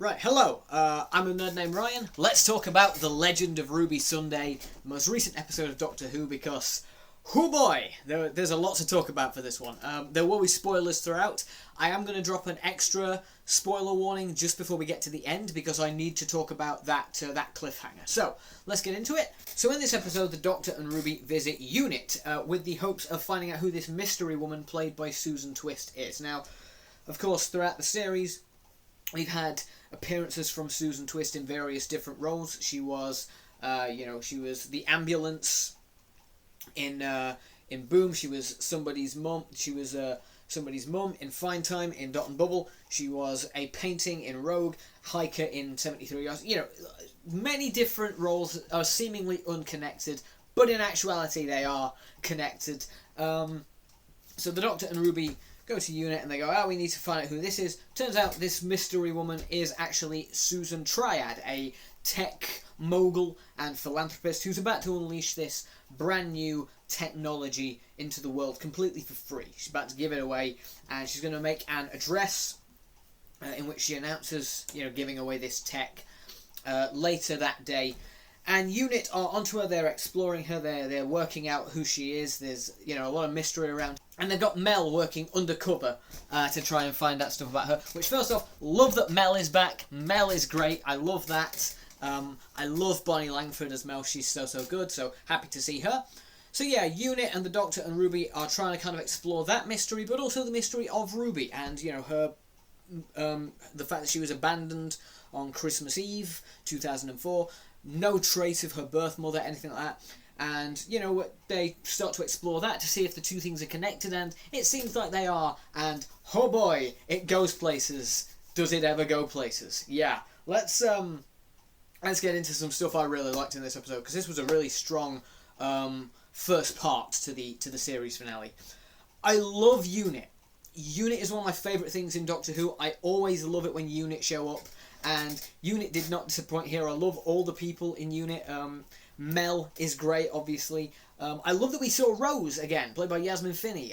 Right, hello, I'm a nerd named Ryan. Let's talk about The Legend of Ruby Sunday, the most recent episode of Doctor Who, because, hoo boy, there's a lot to talk about for this one. There will be spoilers throughout. I am going to drop an extra spoiler warning just before we get to the end, because I need to talk about that cliffhanger. So, let's get into it. So in this episode, the Doctor and Ruby visit UNIT, with the hopes of finding out who this mystery woman played by Susan Twist is. Now, of course, throughout the series, we've had appearances from Susan Twist in various different roles. She was, she was the ambulance in Boom. She was somebody's mum. She was somebody's mum in Fine Time in Dot and Bubble. She was a painting in Rogue, hiker in 73 Yards. You know, many different roles are seemingly unconnected, but in actuality they are connected. So the Doctor and Ruby go to UNIT and they go, we need to find out who this is. Turns out this mystery woman is actually Susan Triad, a tech mogul and philanthropist who's about to unleash this brand new technology into the world completely for free. She's about to give it away, and she's going to make an address in which she announces, giving away this tech later that day. And UNIT are onto her, they're exploring her, they're working out who she is. There's, a lot of mystery around. And they've got Mel working undercover to try and find out stuff about her. Which, first off, love that Mel is back. Mel is great. I love that. I love Bonnie Langford as Mel. She's so good. So, happy to see her. So yeah, UNIT and the Doctor and Ruby are trying to kind of explore that mystery, but also the mystery of Ruby. And, her, the fact that she was abandoned on Christmas Eve, 2004. No trace of her birth mother, anything like that. And, they start to explore that to see if the two things are connected, and it seems like they are, and oh boy, it goes places. Does it ever go places? Yeah. Let's get into some stuff I really liked in this episode, because this was a really strong first part to the series finale. I love UNIT. UNIT is one of my favourite things in Doctor Who. I always love it when UNIT show up, and UNIT did not disappoint here. I love all the people in UNIT. Mel is great, obviously. I love that we saw Rose again, played by Yasmin Finney.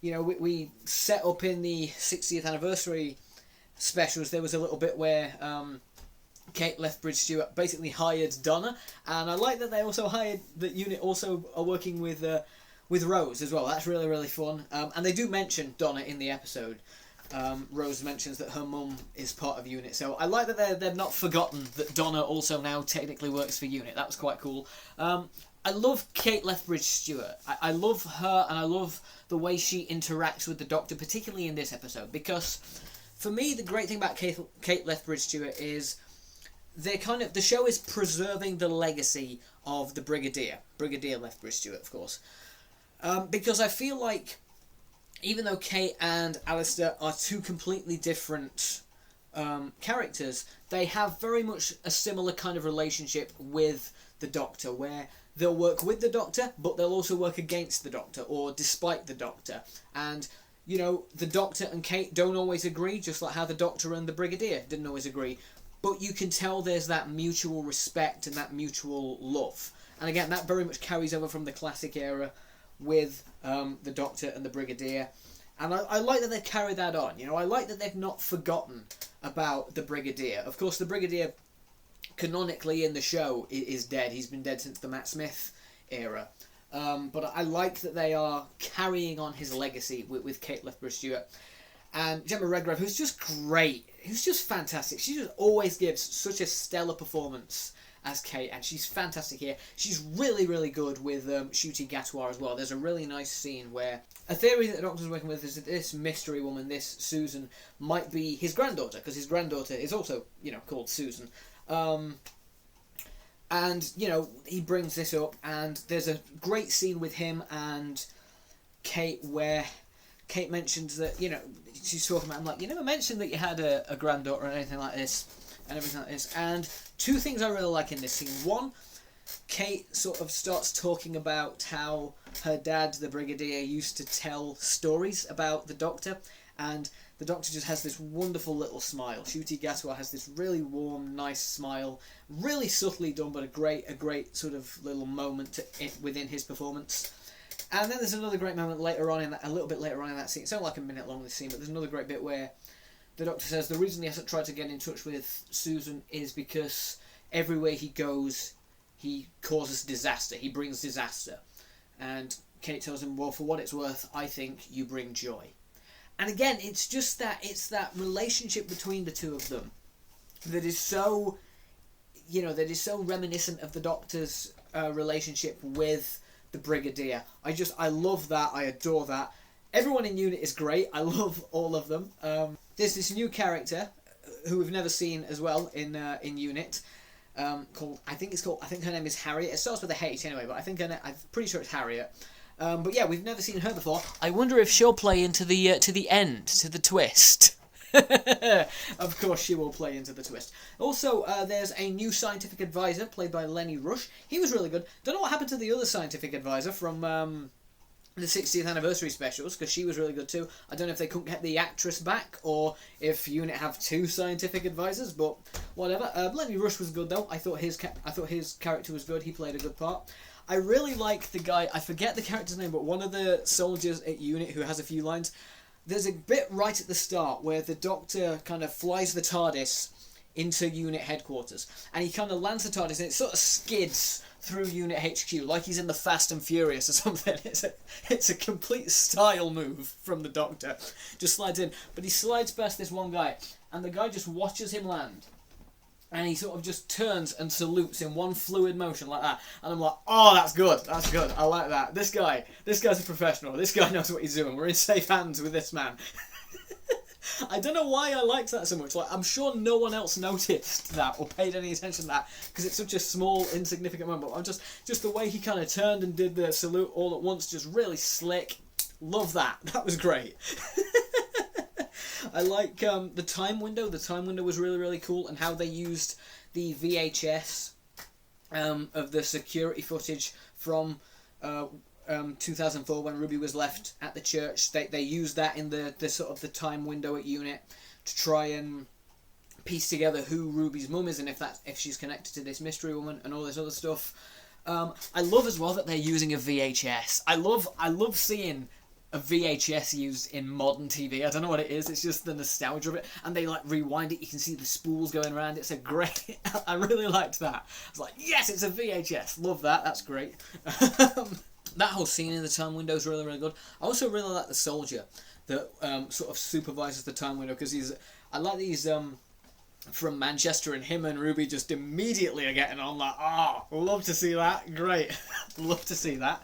We set up in the 60th anniversary specials, there was a little bit where Kate Lethbridge Stewart basically hired Donna, and I like that they also hired, that UNIT also are working with Rose as well. That's really, really fun. And they do mention Donna in the episode. Rose mentions that her mum is part of UNIT, so I like that they've not forgotten that Donna also now technically works for UNIT. That was quite cool. I love Kate Lethbridge Stewart. I love her, and I love the way she interacts with the Doctor, particularly in this episode, because for me the great thing about Kate Lethbridge Stewart is the show is preserving the legacy of the Brigadier Lethbridge Stewart, of course, because I feel like, even though Kate and Alistair are two completely different characters, they have very much a similar kind of relationship with the Doctor, where they'll work with the Doctor, but they'll also work against the Doctor, or despite the Doctor. And, the Doctor and Kate don't always agree, just like how the Doctor and the Brigadier didn't always agree. But you can tell there's that mutual respect and that mutual love. And again, that very much carries over from the classic era with the Doctor and the Brigadier. And I like that they've carried that on. I like that they've not forgotten about the Brigadier. Of course, the Brigadier, canonically in the show, is dead. He's been dead since the Matt Smith era. But I like that they are carrying on his legacy with Kate Lethbridge Stewart. And Gemma Redgrave, who's just great. Who's just fantastic. She just always gives such a stellar performance as Kate, and she's fantastic here. She's really, really good with Ncuti Gatwa as well. There's a really nice scene where a theory that the Doctor's working with is that this mystery woman, this Susan, might be his granddaughter, because his granddaughter is also, called Susan. And, he brings this up, and there's a great scene with him and Kate where Kate mentions that, she's talking about him like, you never mentioned that you had a granddaughter or anything like this, and everything like this. And two things I really like in this scene. One, Kate sort of starts talking about how her dad, the Brigadier, used to tell stories about the Doctor, and the Doctor just has this wonderful little smile. Ncuti Gatwa has this really warm, nice smile, really subtly done, but a great sort of little moment within his performance. And then there's another great moment later on a little bit later on in that scene. It's only like a minute long, this scene, but there's another great bit where the Doctor says the reason he hasn't tried to get in touch with Susan is because everywhere he goes, he causes disaster. He brings disaster. And Kate tells him, well, for what it's worth, I think you bring joy. And again, it's just that, it's that relationship between the two of them that is so, that is so reminiscent of the Doctor's relationship with the Brigadier. I love that. I adore that. Everyone in UNIT is great. I love all of them. There's this new character who we've never seen as well in UNIT. I think her name is Harriet. It starts with a H anyway, but I'm pretty sure it's Harriet. But yeah, we've never seen her before. I wonder if she'll play into the to the end, to the twist. Of course she will play into the twist. Also, there's a new scientific advisor played by Lenny Rush. He was really good. Don't know what happened to the other scientific advisor from the 60th anniversary specials, because she was really good too. I don't know if they couldn't get the actress back, or if UNIT have two scientific advisors, but whatever. Lenny Rush was good though. I thought his character was good. He played a good part. I really like the guy, I forget the character's name, but one of the soldiers at UNIT who has a few lines. There's a bit right at the start where the Doctor kind of flies the TARDIS into UNIT headquarters, and he kind of lands the TARDIS and it sort of skids through UNIT HQ like he's in the Fast and Furious or something. It's a complete style move from the Doctor. Just slides in, but he slides past this one guy, and the guy just watches him land. And he sort of just turns and salutes in one fluid motion like that. And I'm like, oh, that's good. That's good. I like that. This guy's a professional. This guy knows what he's doing. We're in safe hands with this man. I don't know why I liked that so much. Like, I'm sure no one else noticed that or paid any attention to that because it's such a small, insignificant moment. But I'm just the way he kind of turned and did the salute all at once, just really slick. Love that. That was great. I like the time window. The time window was really, really cool, and how they used the VHS of the security footage from 2004 when Ruby was left at the church. They used that in the sort of the time window at UNIT to try and piece together who Ruby's mum is and if she's connected to this mystery woman and all this other stuff. I love as well that they're using a VHS. I love seeing a VHS used in modern TV. I don't know what it is. It's just the nostalgia of it. And they like rewind it. You can see the spools going around. It's a great... I really liked that. I was like, yes, it's a VHS. Love that. That's great. That whole scene in the time window is really, really good. I also really like the soldier that sort of supervises the time window, because I like these from Manchester, and him and Ruby just immediately are getting on like, love to see that. Great. Love to see that.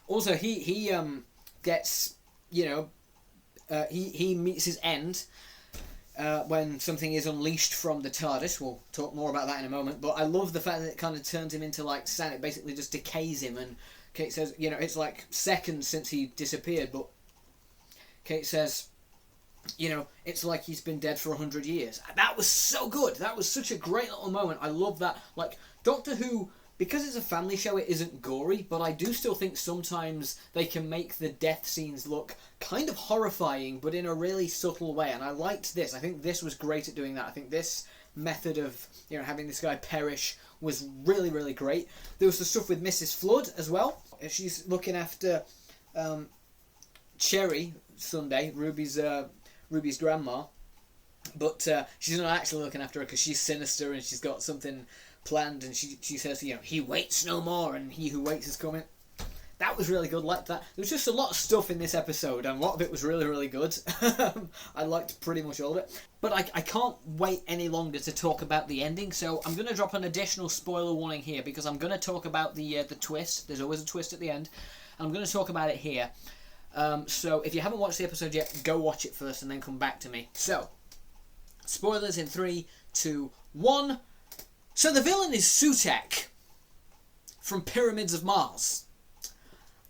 Also, he gets, he meets his end when something is unleashed from the TARDIS. We'll talk more about that in a moment. But I love the fact that it kind of turns him into like sand. It basically just decays him. And Kate says, it's like seconds since he disappeared. But Kate says, it's like he's been dead for 100 years. That was so good. That was such a great little moment. I love that. Like, Doctor Who... Because it's a family show, it isn't gory, but I do still think sometimes they can make the death scenes look kind of horrifying, but in a really subtle way, and I liked this. I think this was great at doing that. I think this method of, having this guy perish was really, really great. There was the stuff with Mrs. Flood as well. She's looking after Cherry Sunday, Ruby's grandma, but she's not actually looking after her because she's sinister and she's got something planned, and she says, he waits no more, and he who waits is coming. That was really good, like that. There was just a lot of stuff in this episode, and a lot of it was really, really good. I liked pretty much all of it. But I can't wait any longer to talk about the ending, so I'm going to drop an additional spoiler warning here, because I'm going to talk about the twist. There's always a twist at the end, and I'm going to talk about it here. So if you haven't watched the episode yet, go watch it first, and then come back to me. So, spoilers in 3, 2, 1... So the villain is Sutekh from Pyramids of Mars.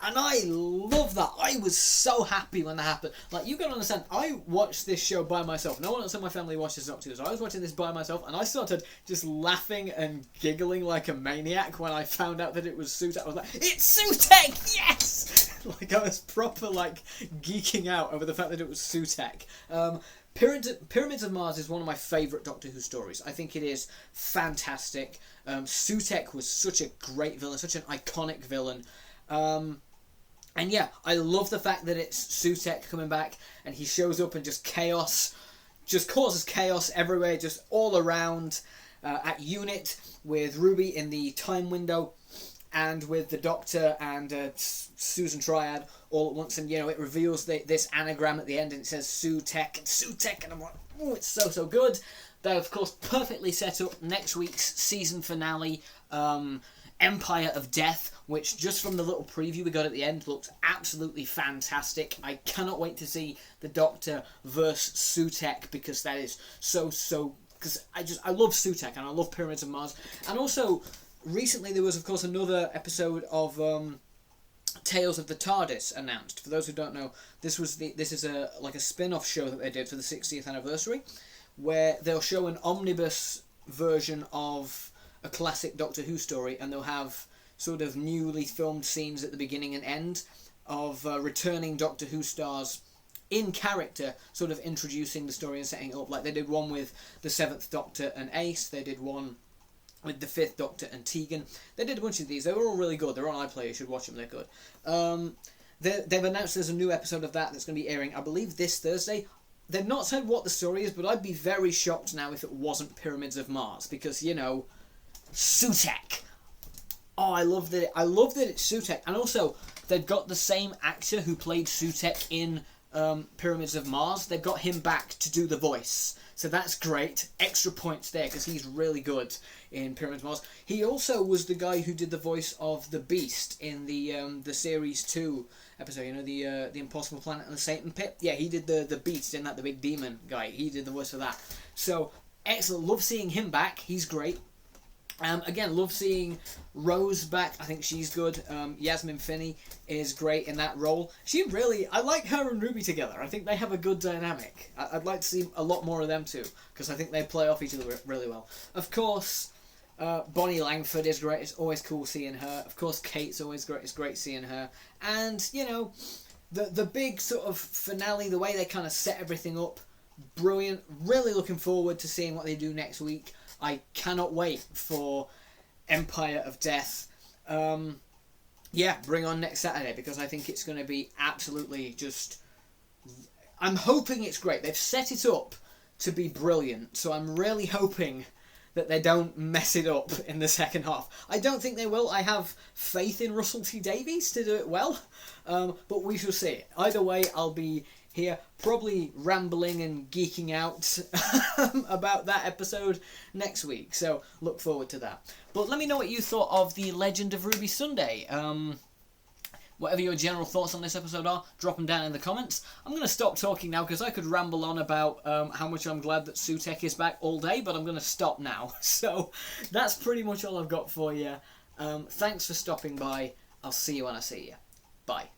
And I love that. I was so happy when that happened. Like, you gotta understand, I watched this show by myself. No one else in my family watches Doctor Who, so I was watching this by myself, and I started just laughing and giggling like a maniac when I found out that it was Sutekh. I was like, it's Sutekh! Yes! Like, I was proper, geeking out over the fact that it was Sutekh. Pyramids of Mars is one of my favourite Doctor Who stories. I think it is fantastic. Sutekh was such a great villain, such an iconic villain. And And yeah, I love the fact that it's Sutekh coming back, and he shows up and just causes chaos everywhere, just all around, at Unit, with Ruby in the time window, and with the Doctor and Susan Triad all at once. And, it reveals this anagram at the end, and it says Sutekh, and I'm like, oh, it's so good. They, of course, perfectly set up next week's season finale, Empire of Death, which, just from the little preview we got at the end, looks absolutely fantastic. I cannot wait to see the Doctor versus Sutekh, because that is so... Because I love Sutekh, and I love Pyramids of Mars. And also, recently there was, of course, another episode of Tales of the TARDIS announced. For those who don't know, this is a spin-off show that they did for the 60th anniversary, where they'll show an omnibus version of a classic Doctor Who story, and they'll have sort of newly filmed scenes at the beginning and end of returning Doctor Who stars in character, sort of introducing the story and setting it up. Like they did one with the 7th Doctor and Ace, they did one with the 5th Doctor and Tegan. They did a bunch of these. They were all really good. They're on iPlayer, you should watch them, they're good. They've announced there's a new episode of that's going to be airing, I believe, this Thursday. They've not said what the story is, but I'd be very shocked now if it wasn't Pyramids of Mars, because, Sutekh. Oh, I love that it's Sutekh. And also, they've got the same actor who played Sutekh in Pyramids of Mars. They've got him back to do the voice. So that's great. Extra points there, because he's really good in Pyramids of Mars. He also was the guy who did the voice of the Beast in the Series 2 episode, the Impossible Planet and the Satan Pit. Yeah, he did the Beast in that, the big demon guy. He did the voice for that. So, excellent. Love seeing him back. He's great. Again, love seeing Rose back. I think she's good. Yasmin Finney is great in that role. I like her and Ruby together. I think they have a good dynamic. I'd like to see a lot more of them too, because I think they play off each other really well. Of course, Bonnie Langford is great. It's always cool seeing her. Of course, Kate's always great. It's great seeing her. And, the big sort of finale, the way they kind of set everything up, brilliant. Really looking forward to seeing what they do next week. I cannot wait for Empire of Death. Bring on next Saturday, because I think it's going to be absolutely just... I'm hoping it's great. They've set it up to be brilliant, so I'm really hoping that they don't mess it up in the second half. I don't think they will. I have faith in Russell T Davies to do it well, but we shall see. Either way, I'll be here, probably rambling and geeking out about that episode next week, so look forward to that. But let me know what you thought of The Legend of Ruby Sunday. Whatever your general thoughts on this episode are, drop them down in the comments. I'm going to stop talking now, because I could ramble on about how much I'm glad that Sutekh is back all day, but I'm going to stop now. So that's pretty much all I've got for you. Thanks for stopping by. I'll see you when I see you. Bye.